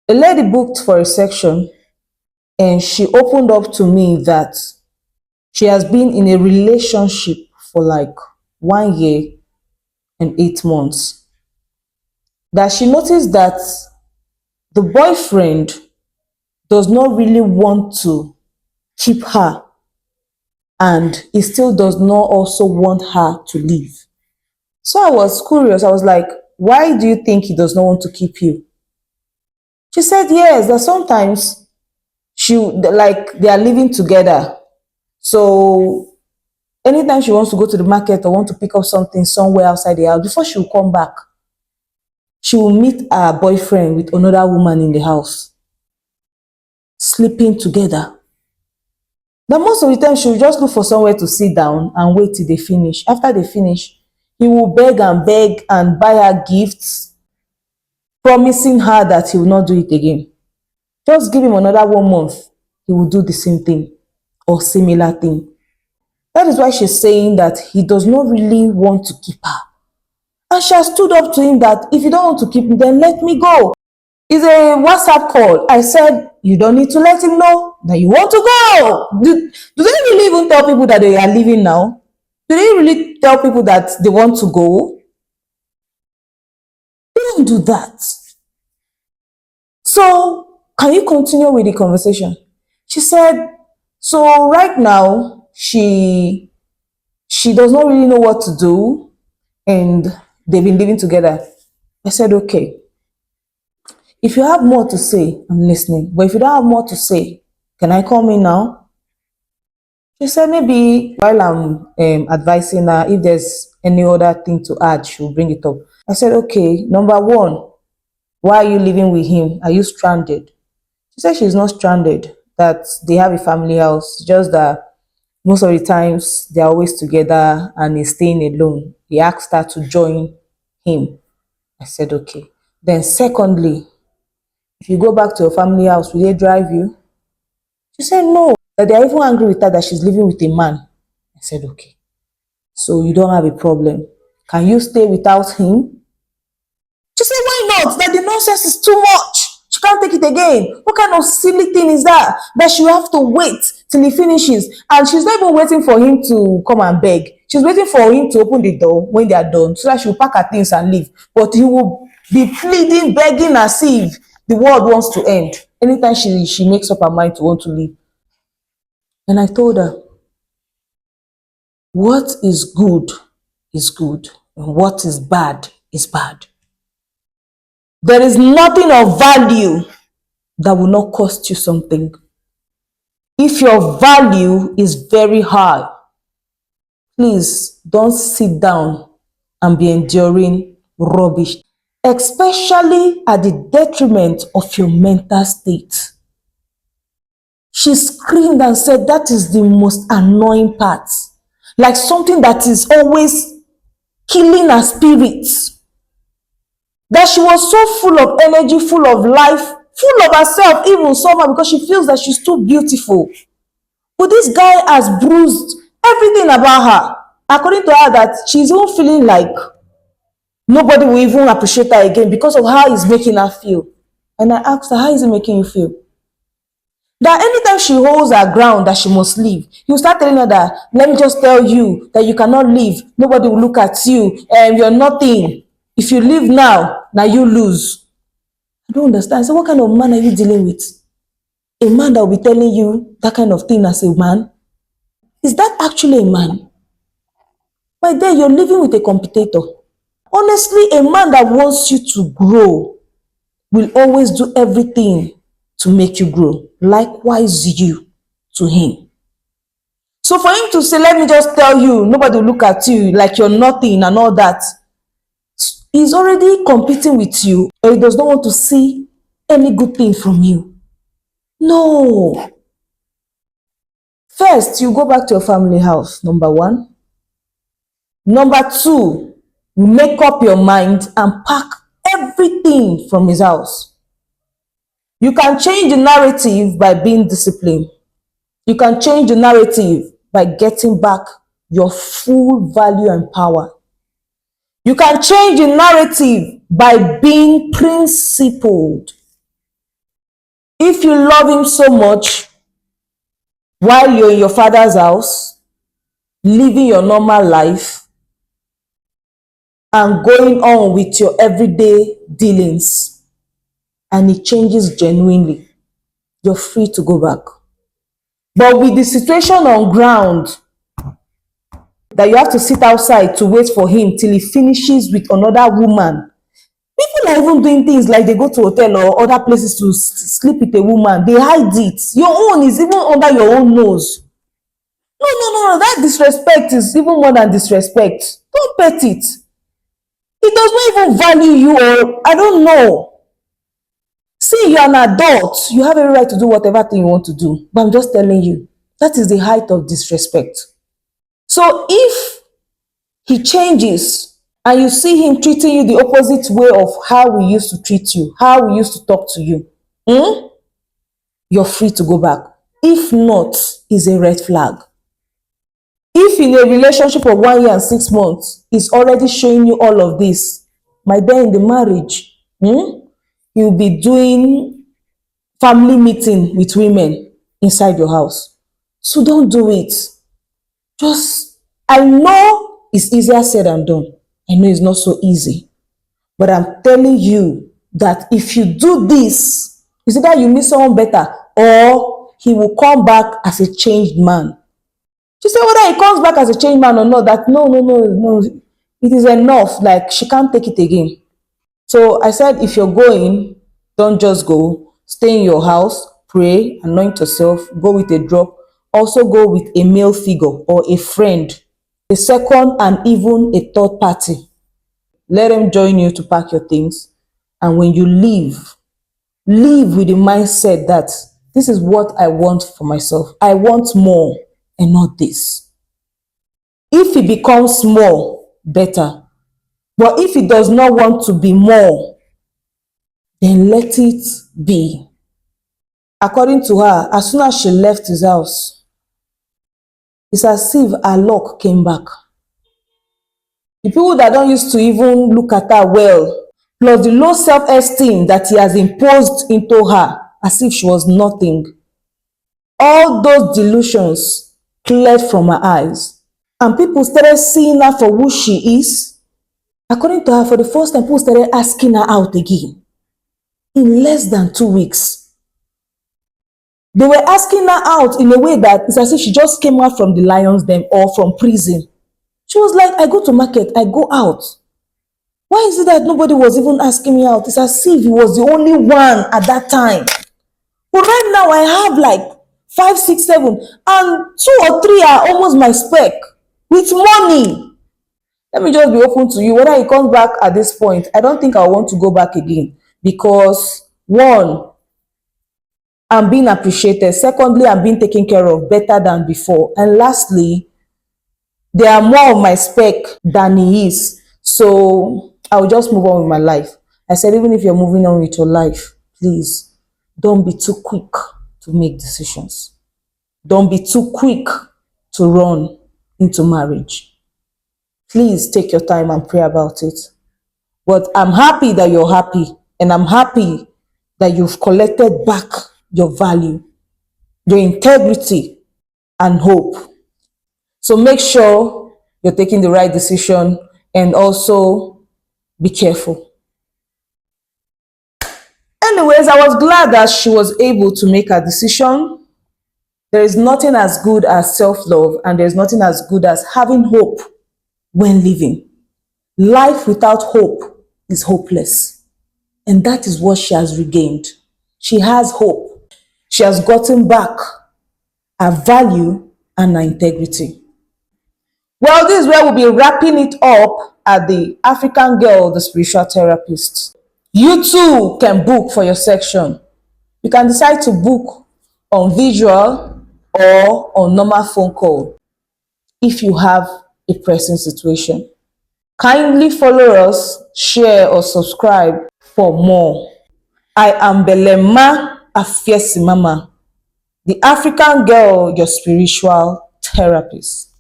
A lady booked for a section and she opened up to me that she has been in a relationship for like 1 year and 8 months. That she noticed that the boyfriend does not really want to keep her, and he still does not also want her to leave. So I was curious. I was like, why do you think he does not want to keep you? She said, yes, that sometimes like they are living together. So anytime she wants to go to the market or want to pick up something somewhere outside the house, before she will come back, she will meet her boyfriend with another woman in the house, sleeping together. But most of the time, she will just look for somewhere to sit down and wait till they finish. After they finish, he will beg and buy her gifts, promising her that he will not do it again. Just give him another 1 month, he will do the same thing or similar thing. That is why she's saying that he does not really want to keep her. And she has stood up to him that if you don't want to keep me, then let me go. It's a WhatsApp call. I said, you don't need to let him know that you want to go. Do they really even tell people that they are leaving now? Do they really tell people that they want to go? They don't do that. So, can you continue with the conversation? She said, so right now, she does not really know what to do, and they've been living together. I said, okay, if you have more to say, I'm listening. But if you don't have more to say, can I come in now? She said maybe while I'm advising her, if there's any other thing to add, she'll bring it up. I said, okay, number one, why are you living with him? Are you stranded? She said she's not stranded, that they have a family house, just that most of the times they're always together and he's staying alone. He asked her to join him. I said, okay. Then secondly, if you go back to your family house, will they drive you? She said no, that they're even angry with her that she's living with a man. I said, okay. So you don't have a problem. Can you stay without him? She said, why not? That the nonsense is too much. She can't take it again. What kind of silly thing is that? That she will have to wait till he finishes. And she's not even waiting for him to come and beg. She's waiting for him to open the door when they are done, so that she will pack her things and leave. But he will be pleading, begging as if the world wants to end anytime she makes up her mind to want to leave. And I told her, what is good is good, and what is bad is bad. There is nothing of value that will not cost you something. If your value is very high, please don't sit down and be enduring rubbish, especially at the detriment of your mental state. She screamed and said that is the most annoying part. Like something that is always killing her spirit. That she was so full of energy, full of life, full of herself, even somehow, because she feels that she's too beautiful. But this guy has bruised everything about her. According to her, that she's even feeling like nobody will even appreciate her again because of how he's making her feel. And I asked her, how is he making you feel? That anytime she holds her ground that she must leave, you start telling her that, let me just tell you that you cannot leave. Nobody will look at you, and you're nothing. If you leave now you lose. I don't understand. So what kind of man are you dealing with? A man that will be telling you that kind of thing as a man? Is that actually a man? By then, you're living with a competitor. Honestly, a man that wants you to grow will always do everything to make you grow. Likewise, you to him. So for him to say, let me just tell you, nobody will look at you like you're nothing and all that, he's already competing with you, or he does not want to see any good thing from you. No. First, you go back to your family house, number one. Number two, make up your mind and pack everything from his house. You can change the narrative by being disciplined. You can change the narrative by getting back your full value and power. You can change the narrative by being principled. If you love him so much while you're in your father's house, living your normal life and going on with your everyday dealings, and it changes genuinely, you're free to go back. But with the situation on ground, that you have to sit outside to wait for him till he finishes with another woman. People are even doing things like they go to hotel or other places to sleep with a woman. They hide it. Your own is even under your own nose. No, no, no, no. That disrespect is even more than disrespect. Don't pet it. It does not even value you, or I don't know. See, you're an adult. You have every right to do whatever thing you want to do. But I'm just telling you, that is the height of disrespect. So if he changes and you see him treating you the opposite way of how we used to treat you, how we used to talk to you, you're free to go back. If not, it's a red flag. If in a relationship of 1 year and 6 months, he's already showing you all of this, my dear, in the marriage, you'll be doing family meeting with women inside your house. So don't do it. Just, I know it's easier said than done. I know it's not so easy. But I'm telling you that if you do this, it's either you meet someone better or he will come back as a changed man. She said whether he comes back as a changed man or not, that no, no, no, no, it is enough. Like, she can't take it again. So I said, if you're going, don't just go. Stay in your house, pray, anoint yourself, go with a drop. Also go with a male figure or a friend, a second and even a third party. Let them join you to pack your things. And when you leave, leave with the mindset that this is what I want for myself. I want more and not this. If it becomes more, better. But if it does not want to be more, then let it be. According to her, as soon as she left his house, it's as if her luck came back. The people that don't used to even look at her well, plus the low self-esteem that he has imposed into her, as if she was nothing, all those delusions cleared from her eyes. And people started seeing her for who she is. According to her, for the first time, people started asking her out again. In less than 2 weeks. They were asking her out in a way that it's as if she just came out from the lion's den or from prison. She was like, I go to market, I go out. Why is it that nobody was even asking me out? It's as if he was the only one at that time. But right now, I have like 5, 6, 7, and 2 or 3 are almost my spec with money. Let me just be open to you. Whether he comes back at this point, I don't think I want to go back again. Because, one, I'm being appreciated. Secondly, I'm being taken care of better than before. And lastly, they are more of my spec than he is. So I'll just move on with my life. I said, even if you're moving on with your life, please don't be too quick to make decisions. Don't be too quick to run into marriage. Please take your time and pray about it. But I'm happy that you're happy. And I'm happy that you've collected back your value, your integrity, and hope. So make sure you're taking the right decision and also be careful. Anyways, I was glad that she was able to make a decision. There is nothing as good as self-love, and there's nothing as good as having hope when living. Life without hope is hopeless. And that is what she has regained. She has hope. She has gotten back her value and her integrity. Well, this is where we'll be wrapping it up at the African Girl, the Spiritual Therapist. You too can book for your section. You can decide to book on visual or on normal phone call if you have a pressing situation. Kindly follow us, share or subscribe for more. I am Belema Mama, the African Girl, your spiritual therapist.